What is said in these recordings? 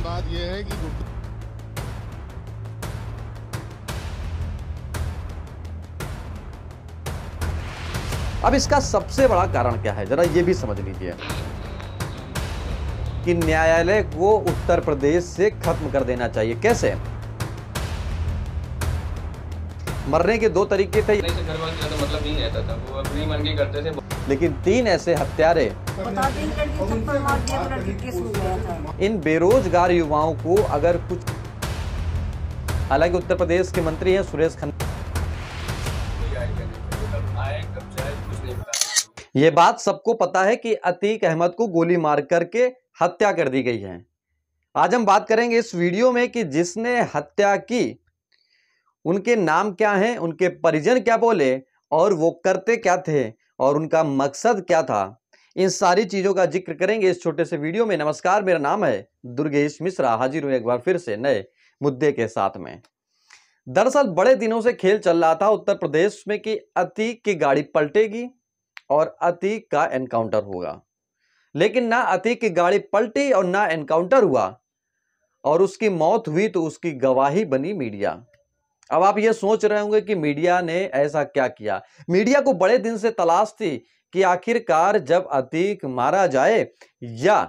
बात यह है कि अब इसका सबसे बड़ा कारण क्या है, जरा ये भी समझ लीजिए कि न्यायालय को उत्तर प्रदेश से खत्म कर देना चाहिए। कैसे? मरने के दो तरीके थे, घर वाले का तो मतलब नहीं रहता था, वो अपनी मन की करते थे। लेकिन 3 ऐसे हत्यारे इन बेरोजगार युवाओं को अगर कुछ, हालांकि उत्तर प्रदेश के मंत्री हैं सुरेश खन्ना, ये बात सबको पता है कि अतीक अहमद को गोली मार करके हत्या कर दी गई है। आज हम बात करेंगे इस वीडियो में कि जिसने हत्या की उनके नाम क्या हैं, उनके परिजन क्या बोले और वो करते क्या थे और उनका मकसद क्या था। इन सारी चीजों का जिक्र करेंगे इस छोटे से वीडियो में। नमस्कार, मेरा नाम है दुर्गेश मिश्रा, हाजिर हूं एक बार फिर से नए मुद्दे के साथ में। दरअसल बड़े दिनों से खेल चल रहा था उत्तर प्रदेश में कि अतीक की गाड़ी पलटेगी और अतीक का एनकाउंटर होगा, लेकिन ना अतीक की गाड़ी पलटी और ना एनकाउंटर हुआ और उसकी मौत हुई तो उसकी गवाही बनी मीडिया। अब आप ये सोच रहे होंगे कि मीडिया ने ऐसा क्या किया। मीडिया को बड़े दिन से तलाश थी कि आखिरकार जब अतीक मारा जाए या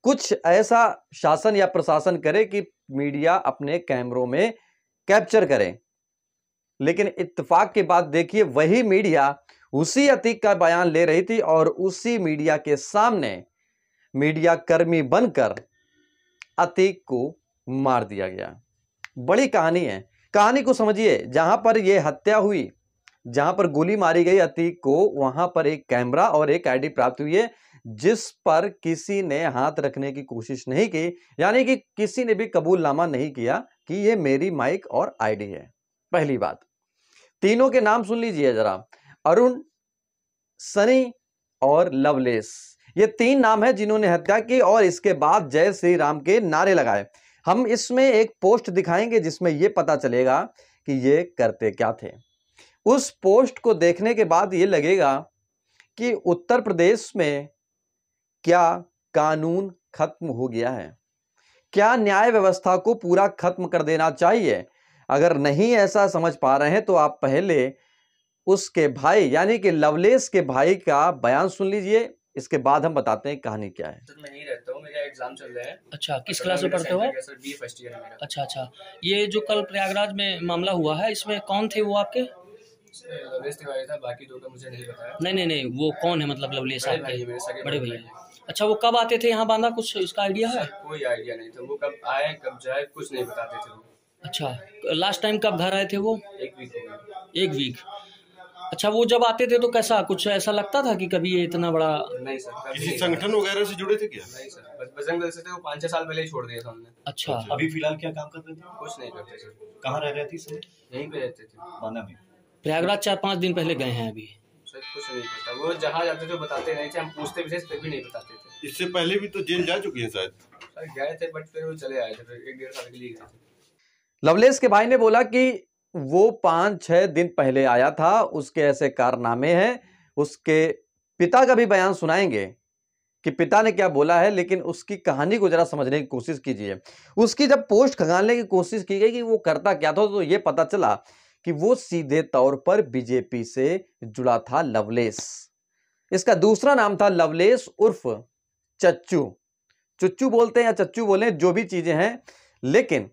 कुछ ऐसा शासन या प्रशासन करे कि मीडिया अपने कैमरों में कैप्चर करे। लेकिन इत्तेफाक की बात देखिए, वही मीडिया उसी अतीक का बयान ले रही थी और उसी मीडिया के सामने मीडिया कर्मी बनकर अतीक को मार दिया गया। बड़ी कहानी है, कहानी को समझिए। जहां पर यह हत्या हुई, जहां पर गोली मारी गई अतीक को, वहां पर एक कैमरा और एक आईडी प्राप्त हुई है जिस पर किसी ने हाथ रखने की कोशिश नहीं की, यानी कि किसी ने भी कबूलनामा नहीं किया कि यह मेरी माइक और आईडी है। पहली बात, तीनों के नाम सुन लीजिए जरा, अरुण, सनी और लवलेश, ये 3 नाम है जिन्होंने हत्या की और इसके बाद जय श्री राम के नारे लगाए। हम इसमें एक पोस्ट दिखाएंगे जिसमें यह पता चलेगा कि ये करते क्या थे। उस पोस्ट को देखने के बाद ये लगेगा कि उत्तर प्रदेश में क्या कानून खत्म हो गया है, क्या न्याय व्यवस्था को पूरा खत्म कर देना चाहिए। अगर नहीं ऐसा समझ पा रहे हैं तो आप पहले उसके भाई यानी कि लवलेश के भाई का बयान सुन लीजिए, इसके बाद हम बताते हैं कहानी क्या है। मैं नहीं रहता हूँ, मेरा एग्जाम चल रहा है। अच्छा, किस क्लास में पढ़ते हो? सर बी फर्स्ट ईयर है मेरा। अच्छा, ये जो कल प्रयागराज में मामला हुआ है, इसमें कौन थे वो आपके? लवलेश तिवारी था, बाकी 2 का मुझे नहीं पता। नहीं, वो कौन है, मतलब लवलेश आपके बड़े भैया? भैया। अच्छा, वो कब आते थे यहाँ बांदा, कुछ इसका आइडिया है? कोई आइडिया नहीं था, वो कब आए कब जाए कुछ नहीं बताते थे वो। अच्छा, लास्ट टाइम कब घर आए थे वो? 1 वीक हो गया। 1 वीक। अच्छा, वो जब आते थे तो कैसा, कुछ ऐसा लगता था कि कभी ये इतना बड़ा? नहीं सर, किसी संगठन वगैरह से जुड़े थे क्या? नहीं सर, बस बजरंग दल से थे, वो 5-6 साल पहले ही छोड़ दिया था हमने। अच्छा, अभी फिलहाल क्या काम करते थे? कुछ नहीं करते सर। कहाँ रह रहे थे सर? यहीं पे रहते थे बांदा में। प्रयागराज 4-5 दिन पहले गए हैं अभी। सर कुछ नहीं पता, वो जहाँ जाते थे बताते नहीं थे, हम पूछते भी थे फिर भी नहीं बताते थे। इससे पहले भी तो जेल जा चुके हैं शायद। सर गए थे बट फिर वो चले आए थे, फिर 1-1.5 साल के लिए गए थे। लवलेश के भाई ने बोला कि वो 5-6 दिन पहले आया था, उसके ऐसे कारनामे हैं। उसके पिता का भी बयान सुनाएंगे कि पिता ने क्या बोला है, लेकिन उसकी कहानी को जरा समझने की कोशिश कीजिए। उसकी जब पोस्ट खंगालने की कोशिश की गई कि वो करता क्या था, तो ये पता चला कि वो सीधे तौर पर बीजेपी से जुड़ा था लवलेश। इसका दूसरा नाम था लवलेश उर्फ चच्चू। चुच्चू बोलते हैं या चच्चू बोले, जो भी चीजें हैं, लेकिन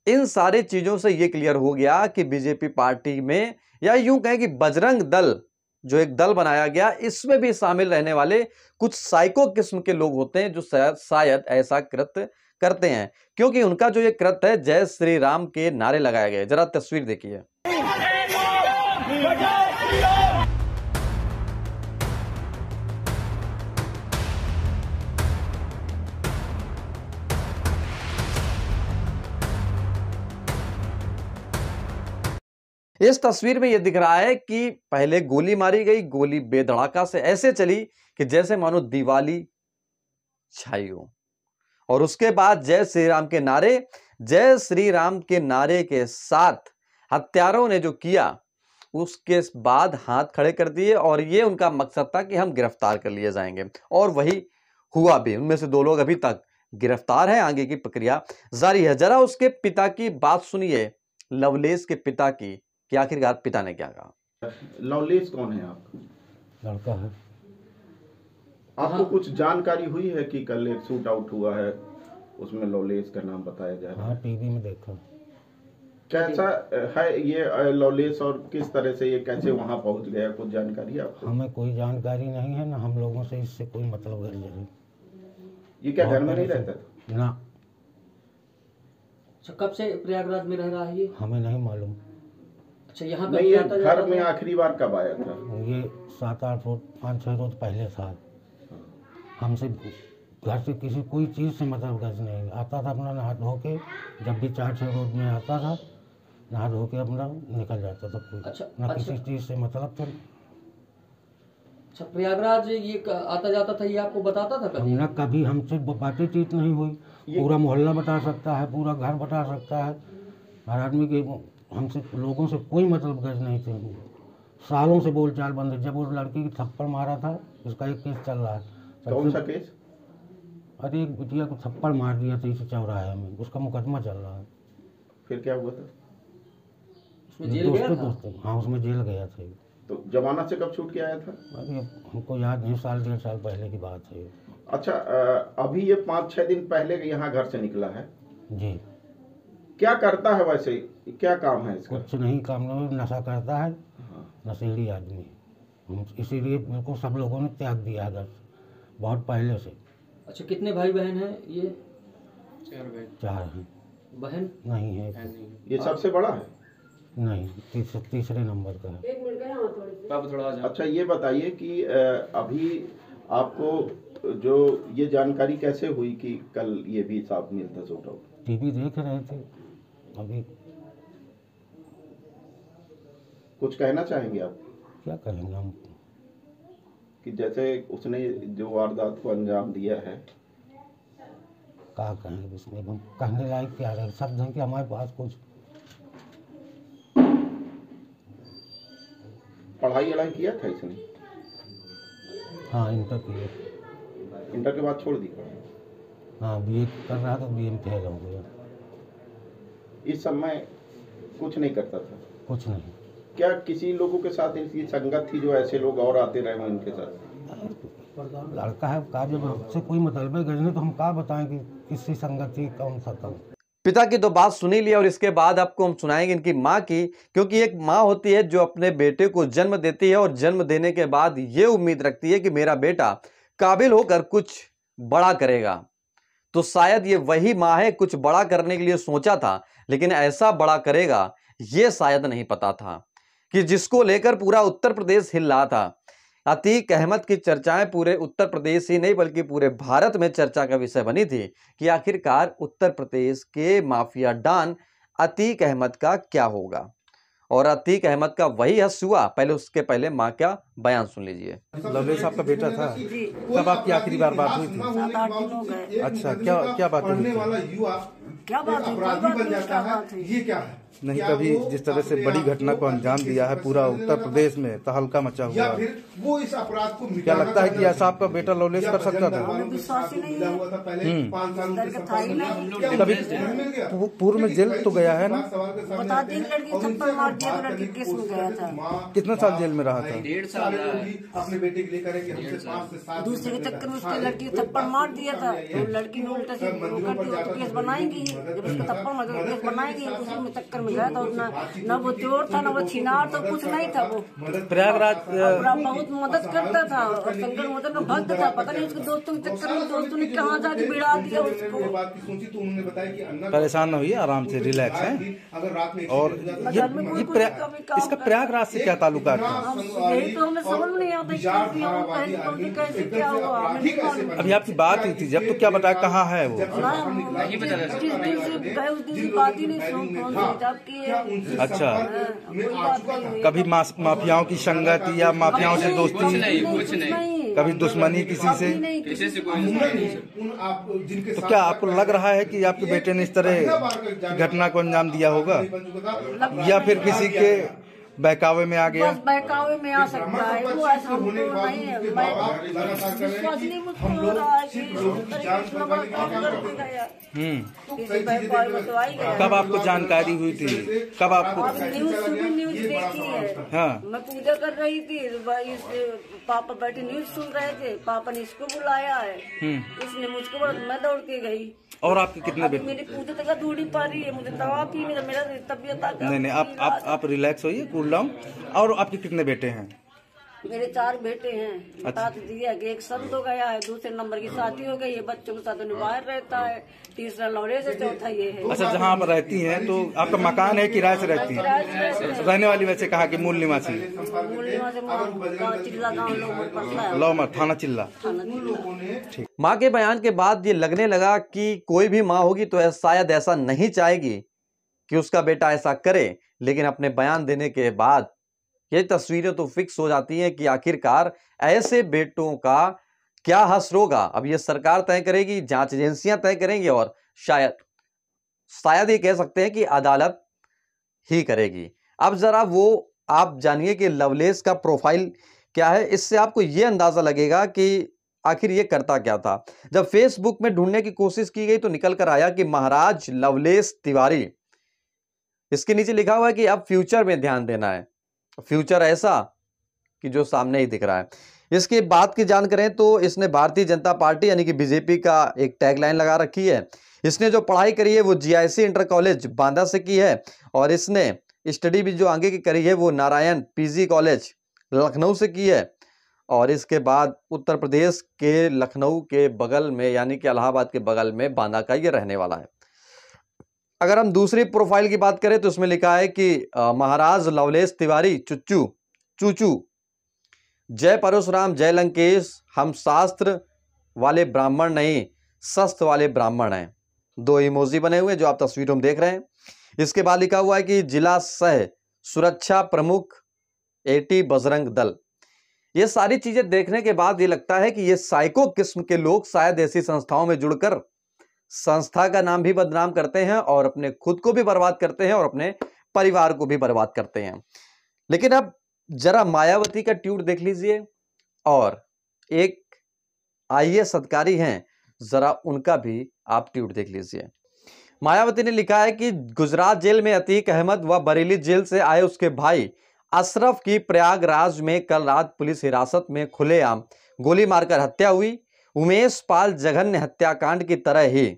इन सारी चीजों से यह क्लियर हो गया कि बीजेपी पार्टी में, या यूं कहें कि बजरंग दल जो एक दल बनाया गया, इसमें भी शामिल रहने वाले कुछ साइको किस्म के लोग होते हैं जो शायद ऐसा कृत्य करते हैं, क्योंकि उनका जो ये कृत्य है जय श्री राम के नारे लगाए गए। जरा तस्वीर देखिए। इस तस्वीर में यह दिख रहा है कि पहले गोली मारी गई, गोली बेधड़ाका से ऐसे चली कि जैसे मानो दिवाली छाई हो, और उसके बाद जय श्री राम के नारे, जय श्री राम के नारे के साथ हत्यारों ने जो किया उसके बाद हाथ खड़े कर दिए और ये उनका मकसद था कि हम गिरफ्तार कर लिए जाएंगे, और वही हुआ भी। उनमें से 2 लोग अभी तक गिरफ्तार है। आगे की प्रक्रिया जारी है। जरा उसके पिता की बात सुनिए, लवलेश के पिता की, कि आखिरकार पिता ने क्या कहा। लवलेश कौन है आपका? लड़का है। आपको कुछ जानकारी हुई है कि कल एक शूट आउट हुआ है, उसमें लवलेश का नाम बताया जा रहा है? हाँ, टीवी में देखा। कैसा है ये लवलेश और किस तरह से ये कैसे वहां पहुंच गया, कुछ जानकारी है आपको? हमें कोई जानकारी नहीं है ना, हम लोगों से इससे कोई मतलब नहीं। ये क्या घर में नहीं रहता था? ना। अच्छा, कब से प्रयागराज में रह रहा है ये? हमें नहीं मालूम। अच्छा, यहाँ नहीं, ये घर में आखिरी बार कब आया था? ये 7-8 रोज 5-6 रोज पहले था। हमसे घर से किसी कोई चीज़ से मतलब गज नहीं। आता था अपना नहा धो के, जब भी 4-6 रोज में आता था नहा धो के अपना निकल जाता था। कोई अच्छा, किसी चीज़ से मतलब था। अच्छा, प्रयागराज ये आता जाता था, ये आपको बताता था कभी? ना, कभी हमसे बातचीत नहीं हुई। पूरा मोहल्ला बता सकता है, पूरा घर बता सकता है, हर आदमी के हमसे लोगों से कोई मतलब गज नहीं थे। सालों से बोलचाल बंद है। जब उस लड़की की थप्पड़ मारा था, उसका एक केस चल रहा है। कौन सा केस? अरे एक बिटिया को थप्पड़ मार दिया था इस चौराहे में, उसका मुकदमा चल रहा है। फिर क्या हुआ था? उसमें जेल गया था? हाँ, उसमें जेल गया था। तो जमानत से कब छूट के आया था? अरे हमको याद नहीं, 1-1.5 साल पहले की बात है। अच्छा, अभी ये 5-6 दिन पहले यहाँ घर से निकला है जी। क्या करता है वैसे, क्या काम है इसका? कुछ नहीं काम, नहीं नशा करता है। नशेड़ी आदमी है। इसीलिए मेरे को सब लोगों ने त्याग दिया घर से बहुत पहले से। अच्छा, कितने भाई बहन हैं ये? 4 हैं। बहन नहीं है। ये सबसे बड़ा है? नहीं, तीसरे नंबर का है। अच्छा, ये बताइए कि अभी आपको जो ये जानकारी कैसे हुई कि कल ये भी साथ में था शूट आउट? टीवी देख रहे थे। अभी कुछ कहना चाहेंगे आप क्या कहेंगे हम कि जैसे उसने जो वारदात को अंजाम दिया है? क्या कहेंगे इसमें, हम कहने लायक क्या रहे शब्द हैं कि हमारे पास कुछ। पढ़ाई वढ़ाई किया था इसने? हाँ, इंटर किए। इंटर के बाद छोड़ दी? हाँ, बीए कर रहा था, बीए में फेल हो गया। इस समय कुछ नहीं करता था? कुछ नहीं। क्या किसी लोगों के साथ इनकी संगत थी जो ऐसे लोग और आते रहे हों इनके साथ? लड़का है का, जब हमसे कोई मतलब है गजने तो हम क्या बताएं कि किसी संगत थी, कौन सा कौन। पिता की तो बात सुनी ली और इसके बाद आपको हम सुनाएंगे इनकी माँ की, क्योंकि एक माँ होती है जो अपने बेटे को जन्म देती है और जन्म देने के बाद ये उम्मीद रखती है कि मेरा बेटा काबिल होकर कुछ बड़ा करेगा। तो शायद ये वही माँ है, कुछ बड़ा करने के लिए सोचा था, लेकिन ऐसा बड़ा करेगा ये शायद नहीं पता था, कि जिसको लेकर पूरा उत्तर प्रदेश हिल रहा था। अतीक अहमद की चर्चाएं पूरे उत्तर प्रदेश ही नहीं बल्कि पूरे भारत में चर्चा का विषय बनी थी कि आखिरकार उत्तर प्रदेश के माफिया डॉन अतीक अहमद का क्या होगा। और अतीक अहमद का वही हस हुआ। पहले उसके पहले माँ का बयान सुन लीजिए। लवलेश आपका बेटा था, कब आपकी आखिरी बार बात हुई थी? 7-8 दिन हो गए। अच्छा, क्या बात हुई थी? क्या बात है? ये क्या है? नहीं, कभी जिस तरह से बड़ी घटना को अंजाम दिया है, पूरा उत्तर प्रदेश में तहलका मचा हुआ है, वो इस अपराध को क्या लगता है कि ऐसा आपका बेटा लवलेश कर सकता था? विश्वास ही नहीं है। कभी पूर्व में जेल तो गया है ना? बता दी लड़की थप्पड़ मार दिया, लड़की केस में गया था। कितना साल जेल में रहा था? 1.5 साल अपने बेटे के लिए करेंगे हमसे 5 से 7 दूसरे के चक्कर में उसकी लड़की थप्पड़ मार दिया था, तो लड़की ने उल्टा से तो केस बनाएंगी, जब उसका थप्पड़ मार दिया केस बनाएंगी। उसी में चक्कर में गया था। न वो चोर था, न वो छिनार, तो कुछ नहीं था। वो प्रयागराज बहुत मदद करता था और संकट मदद में भक्त था। पता नहीं उसके दोस्तों के चक्कर में दोस्तों ने कहाँ जाके बिड़ा दिया उसको। परेशान न हुई, आराम से रिलैक्स है। और इसका प्रयागराज से क्या ताल्लुकात था? यही तो हमें समझ नहीं आता कैसे क्या हुआ। अभी आपकी बात हुई थी जब, तो क्या बताया कहाँ है वो? उस दिन बात ही नहीं। अच्छा, कभी माफियाओं की संगत या माफियाओं से दोस्ती? कुछ नहीं। कभी दुश्मनी किसी से? तो क्या आपको लग रहा है कि आपके बेटे ने इस तरह घटना को अंजाम दिया होगा, या फिर किसी के बहकावे में आ गया। बस बहकावे में आ सकता है वो, ऐसा हमको नहीं है। विश्वास नहीं मुझको हो रहा है कि बहकावे में तो आ ही गया। कब आपको जानकारी हुई थी? कब आपको? न्यूज देखी है। हाँ। मैं पूजा कर रही थी, पापा बैठे न्यूज सुन रहे थे, पापा ने इसको बुलाया है, इसने मुझको बोला, मैं दौड़ के गई। और आपके कितने बेटे? मेरी पूजा तक दूर ही पा रही है, मुझे दवा पी, मेरा तबियत। नहीं, आप रिलैक्स होइए, कूल डाउन। और आपके कितने बेटे हैं? मेरे 4 बेटे हैं। बता तो दिया कि एक संत हो गया है, दूसरे नंबर की शादी हो गई है, बच्चों के साथ बाहर रहता है, तीसरा लौड़े से, चौथा ये है। अच्छा, जहाँ आप रहती हैं तो आपका मकान है, किराए से रहती हैं? रहने वाली वैसे कहा कि मूल निवासी? लौमर, थाना चिल्ला। ठीक। माँ के बयान के बाद ये लगने लगा कि कोई भी माँ होगी तो शायद ऐसा नहीं चाहेगी कि उसका बेटा ऐसा करे, लेकिन अपने बयान देने के बाद ये तस्वीरें तो फिक्स हो जाती हैं कि आखिरकार ऐसे बेटों का क्या हश्र होगा। अब ये सरकार तय करेगी, जांच एजेंसियां तय करेंगी और शायद ये कह सकते हैं कि अदालत ही करेगी। अब जरा वो आप जानिए कि लवलेश का प्रोफाइल क्या है, इससे आपको ये अंदाजा लगेगा कि आखिर ये करता क्या था। जब फेसबुक में ढूंढने की कोशिश की गई तो निकल कर आया कि महाराज लवलेश तिवारी। इसके नीचे लिखा हुआ है कि अब फ्यूचर में ध्यान देना है। फ्यूचर ऐसा कि जो सामने ही दिख रहा है। इसकी बात की जान करें तो इसने भारतीय जनता पार्टी यानी कि बीजेपी का एक टैगलाइन लगा रखी है। इसने जो पढ़ाई करी है वो जीआईसी इंटर कॉलेज बांदा से की है और इसने स्टडी भी जो आगे की करी है वो नारायण पीजी कॉलेज लखनऊ से की है और इसके बाद उत्तर प्रदेश के लखनऊ के बगल में यानी कि इलाहाबाद के बगल में बांदा का ये रहने वाला है। अगर हम दूसरी प्रोफाइल की बात करें तो उसमें लिखा है कि महाराज लवलेश तिवारी चूचू जय परशुराम जय लंकेश, हम शास्त्र वाले ब्राह्मण नहीं शस्त्र वाले ब्राह्मण हैं। 2 इमोजी बने हुए जो आप तस्वीरों में देख रहे हैं। इसके बाद लिखा हुआ है कि जिला सह सुरक्षा प्रमुख एटी बजरंग दल। ये सारी चीजें देखने के बाद ये लगता है कि ये साइको किस्म के लोग शायद ऐसी संस्थाओं में जुड़कर संस्था का नाम भी बदनाम करते हैं और अपने खुद को भी बर्बाद करते हैं और अपने परिवार को भी बर्बाद करते हैं। लेकिन अब जरा मायावती का ट्वीट देख लीजिए और एक आईएएस अधिकारी हैं, जरा उनका भी आप ट्वीट देख लीजिए। मायावती ने लिखा है कि गुजरात जेल में अतीक अहमद व बरेली जेल से आए उसके भाई अशरफ की प्रयागराज में कल रात पुलिस हिरासत में खुलेआम गोली मारकर हत्या हुई। उमेश पाल जघन्य हत्याकांड की तरह ही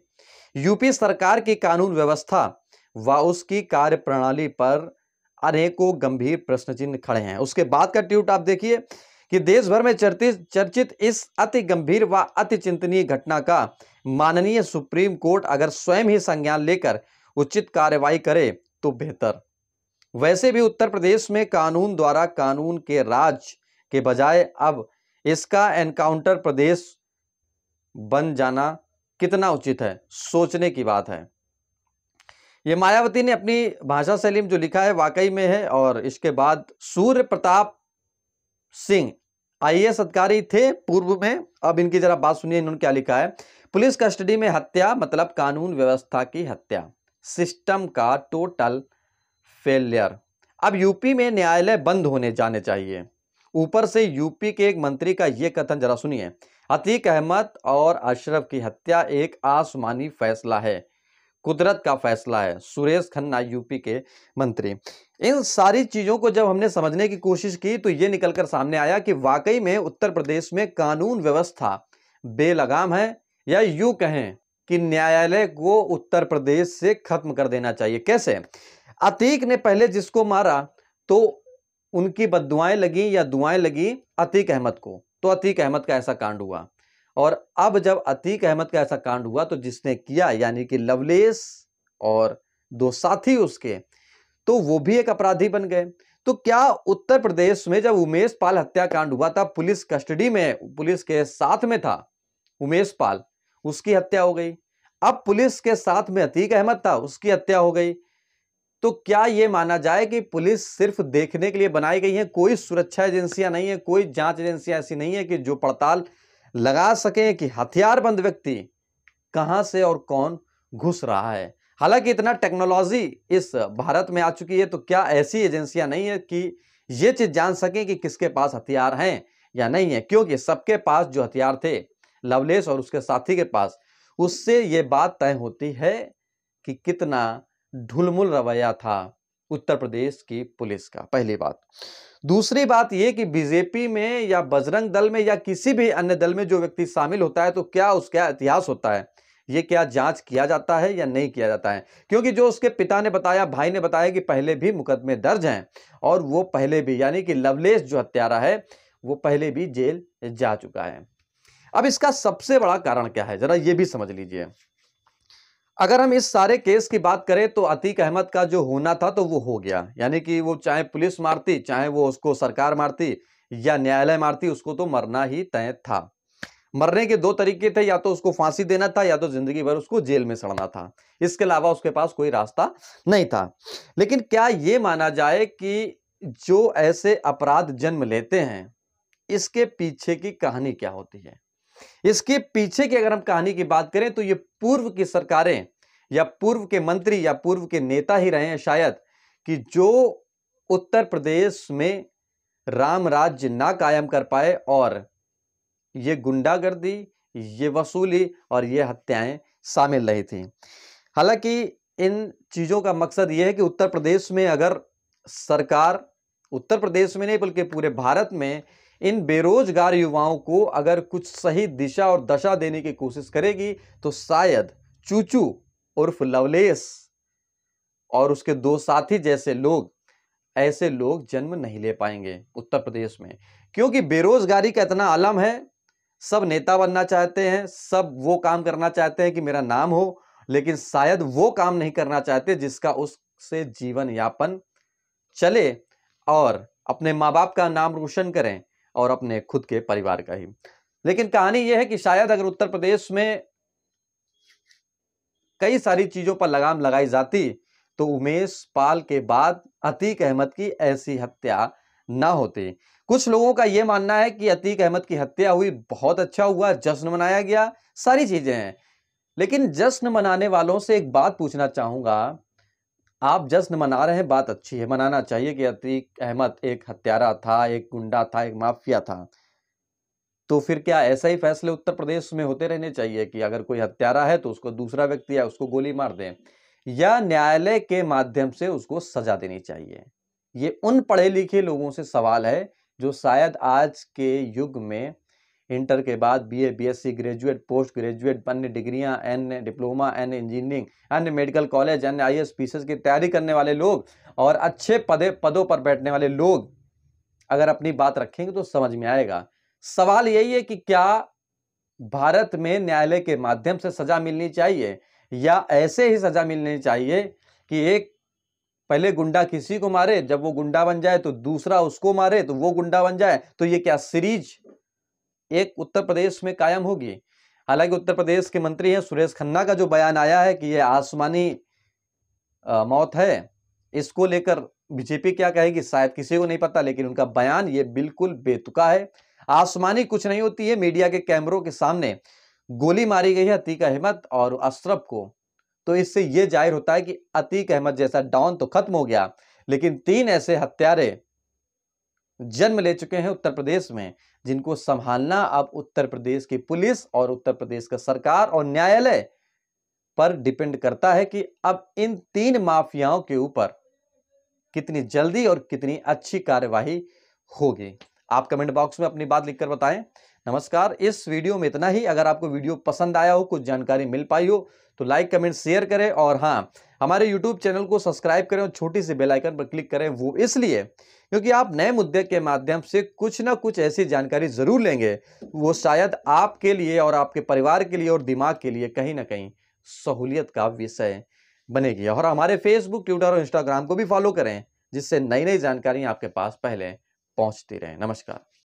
यूपी सरकार की कानून व्यवस्था व उसकी कार्यप्रणाली पर अनेकों गंभीर प्रश्न चिन्ह खड़े हैं। उसके बाद का ट्वीट आप देखिए कि देश भर में चर्चित इस अति गंभीर व अति चिंतनीय घटना का माननीय सुप्रीम कोर्ट अगर स्वयं ही संज्ञान लेकर उचित कार्रवाई करे तो बेहतर। वैसे भी उत्तर प्रदेश में कानून द्वारा कानून के राज के बजाय अब इसका एनकाउंटर प्रदेश बन जाना कितना उचित है, सोचने की बात है। ये मायावती ने अपनी भाषा शैली में जो लिखा है वाकई में है। और इसके बाद सूर्य प्रताप सिंह आईएएस अधिकारी थे पूर्व में, अब इनकी जरा बात सुनिए, इन्होंने क्या लिखा है। पुलिस कस्टडी में हत्या मतलब कानून व्यवस्था की हत्या, सिस्टम का टोटल फेलियर। अब यूपी में न्यायालय बंद होने जाने चाहिए। ऊपर से यूपी के एक मंत्री का यह कथन जरा सुनिए, अतीक अहमद और अशरफ की हत्या एक आसमानी फैसला है, कुदरत का फैसला है। सुरेश खन्ना यूपी के मंत्री। इन सारी चीजों को जब हमने समझने की कोशिश की तो ये निकलकर सामने आया कि वाकई में उत्तर प्रदेश में कानून व्यवस्था बेलगाम है, या यूं कहें कि न्यायालय को उत्तर प्रदेश से खत्म कर देना चाहिए। कैसे? अतीक ने पहले जिसको मारा तो उनकी बद्दुआएं लगी या दुआएं लगी अतीक अहमद को, तो अतीक अहमद का ऐसा कांड हुआ। और अब जब अतीक अहमद का ऐसा कांड हुआ तो जिसने किया यानी कि लवलेश और 2 साथी उसके, तो वो भी एक अपराधी बन गए। तो क्या उत्तर प्रदेश में जब उमेश पाल हत्याकांड हुआ था, पुलिस कस्टडी में, पुलिस के साथ में था उमेश पाल, उसकी हत्या हो गई। अब पुलिस के साथ में अतीक अहमद था, उसकी हत्या हो गई। तो क्या यह माना जाए कि पुलिस सिर्फ देखने के लिए बनाई गई है? कोई सुरक्षा एजेंसियां नहीं है, कोई जांच एजेंसियां ऐसी नहीं है कि जो पड़ताल लगा सके कि हथियारबंद व्यक्ति कहां से और कौन घुस रहा है। हालांकि इतना टेक्नोलॉजी इस भारत में आ चुकी है, तो क्या ऐसी एजेंसियां नहीं है कि ये चीज जान सकें कि किसके पास हथियार हैं या नहीं है? क्योंकि सबके पास जो हथियार थे लवलेश और उसके साथी के पास, उससे ये बात तय होती है कि कितना ढुलमुल रवैया था उत्तर प्रदेश की पुलिस का। पहली बात। दूसरी बात यह कि बीजेपी में या बजरंग दल में या किसी भी अन्य दल में जो व्यक्ति शामिल होता है, तो क्या उसका इतिहास होता है, ये क्या जांच किया जाता है या नहीं किया जाता है? क्योंकि जो उसके पिता ने बताया, भाई ने बताया कि पहले भी मुकदमे दर्ज हैं और वो पहले भी, यानी कि लवलेश जो हत्यारा है वो पहले भी जेल जा चुका है। अब इसका सबसे बड़ा कारण क्या है, जरा ये भी समझ लीजिए। अगर हम इस सारे केस की बात करें तो अतीक अहमद का जो होना था तो वो हो गया, यानी कि वो चाहे पुलिस मारती, चाहे वो उसको सरकार मारती या न्यायालय मारती, उसको तो मरना ही तय था। मरने के दो तरीके थे, या तो उसको फांसी देना था या तो जिंदगी भर उसको जेल में सड़ना था। इसके अलावा उसके पास कोई रास्ता नहीं था। लेकिन क्या ये माना जाए कि जो ऐसे अपराध जन्म लेते हैं, इसके पीछे की कहानी क्या होती है? इसके पीछे की अगर हम कहानी की बात करें तो ये पूर्व की सरकारें या पूर्व के मंत्री या पूर्व के नेता ही रहे हैं शायद, कि जो उत्तर प्रदेश में राम राज्य ना कायम कर पाए और ये गुंडागर्दी, ये वसूली और ये हत्याएं शामिल रही थी। हालांकि इन चीजों का मकसद ये है कि उत्तर प्रदेश में अगर सरकार, उत्तर प्रदेश में नहीं बल्कि पूरे भारत में, इन बेरोजगार युवाओं को अगर कुछ सही दिशा और दशा देने की कोशिश करेगी तो शायद चूचू उर्फ लवलेश और उसके दो साथी जैसे लोग, ऐसे लोग जन्म नहीं ले पाएंगे उत्तर प्रदेश में। क्योंकि बेरोजगारी का इतना आलम है, सब नेता बनना चाहते हैं, सब वो काम करना चाहते हैं कि मेरा नाम हो, लेकिन शायद वो काम नहीं करना चाहते जिसका उससे जीवन यापन चले और अपने माँ बाप का नाम रोशन करें और अपने खुद के परिवार का ही। लेकिन कहानी यह है कि शायद अगर उत्तर प्रदेश में कई सारी चीजों पर लगाम लगाई जाती तो उमेश पाल के बाद अतीक अहमद की ऐसी हत्या ना होती। कुछ लोगों का यह मानना है कि अतीक अहमद की हत्या हुई, बहुत अच्छा हुआ, जश्न मनाया गया, सारी चीजें हैं। लेकिन जश्न मनाने वालों से एक बात पूछना चाहूंगा, आप जश्न मना रहे हैं, बात अच्छी है, मनाना चाहिए कि अतीक अहमद एक हत्यारा था, एक गुंडा था, एक माफिया था। तो फिर क्या ऐसा ही फैसले उत्तर प्रदेश में होते रहने चाहिए कि अगर कोई हत्यारा है तो उसको दूसरा व्यक्ति है उसको गोली मार दें, या न्यायालय के माध्यम से उसको सजा देनी चाहिए? ये उन पढ़े लिखे लोगों से सवाल है जो शायद आज के युग में इंटर के बाद BA, BSc, graduate, post graduate, अन्य डिग्रियां, अन्य डिप्लोमा, अन्य इंजीनियरिंग, अन्य मेडिकल कॉलेज, अन्य आईएएस, पीसीएस की तैयारी करने वाले लोग और अच्छे पदों पर बैठने वाले लोग अगर अपनी बात रखेंगे तो समझ में आएगा। सवाल यही है कि क्या भारत में न्यायालय के माध्यम से सजा मिलनी चाहिए या ऐसे ही सजा मिलनी चाहिए कि एक पहले गुंडा किसी को मारे, जब वो गुंडा बन जाए तो दूसरा उसको मारे तो वो गुंडा बन जाए? तो ये क्या सीरीज एक उत्तर प्रदेश में कायम होगी? हालांकि उत्तर प्रदेश के मंत्री हैं सुरेश खन्ना का जो बयान आया है कि ये आसमानी मौत है, इसको लेकर बीजेपी क्या कहेगी शायद किसी को नहीं पता, लेकिन उनका बयान ये बिल्कुल बेतुका है। आसमानी कुछ नहीं होती है। मीडिया के कैमरों के सामने गोली मारी गई है अतीक अहमद और अशरफ को, तो इससे यह जाहिर होता है कि अतीक अहमद जैसा डॉन तो खत्म हो गया, लेकिन 3 ऐसे हत्यारे जन्म ले चुके हैं उत्तर प्रदेश में, जिनको संभालना अब उत्तर प्रदेश की पुलिस और उत्तर प्रदेश का सरकार और न्यायालय पर डिपेंड करता है कि अब इन 3 माफियाओं के ऊपर कितनी जल्दी और कितनी अच्छी कार्यवाही होगी। आप कमेंट बॉक्स में अपनी बात लिखकर बताएं। नमस्कार। इस वीडियो में इतना ही। अगर आपको वीडियो पसंद आया हो, कुछ जानकारी मिल पाई हो तो लाइक, कमेंट, शेयर करें और हाँ, हमारे यूट्यूब चैनल को सब्सक्राइब करें और छोटी सी बेल आइकन पर क्लिक करें। वो इसलिए क्योंकि आप नए मुद्दे के माध्यम से कुछ ना कुछ ऐसी जानकारी जरूर लेंगे, वो शायद आपके लिए और आपके परिवार के लिए और दिमाग के लिए कहीं ना कहीं सहूलियत का विषय बनेगी। और हमारे फेसबुक, ट्विटर और इंस्टाग्राम को भी फॉलो करें, जिससे नई नई जानकारी आपके पास पहले पहुंचती रहे। नमस्कार।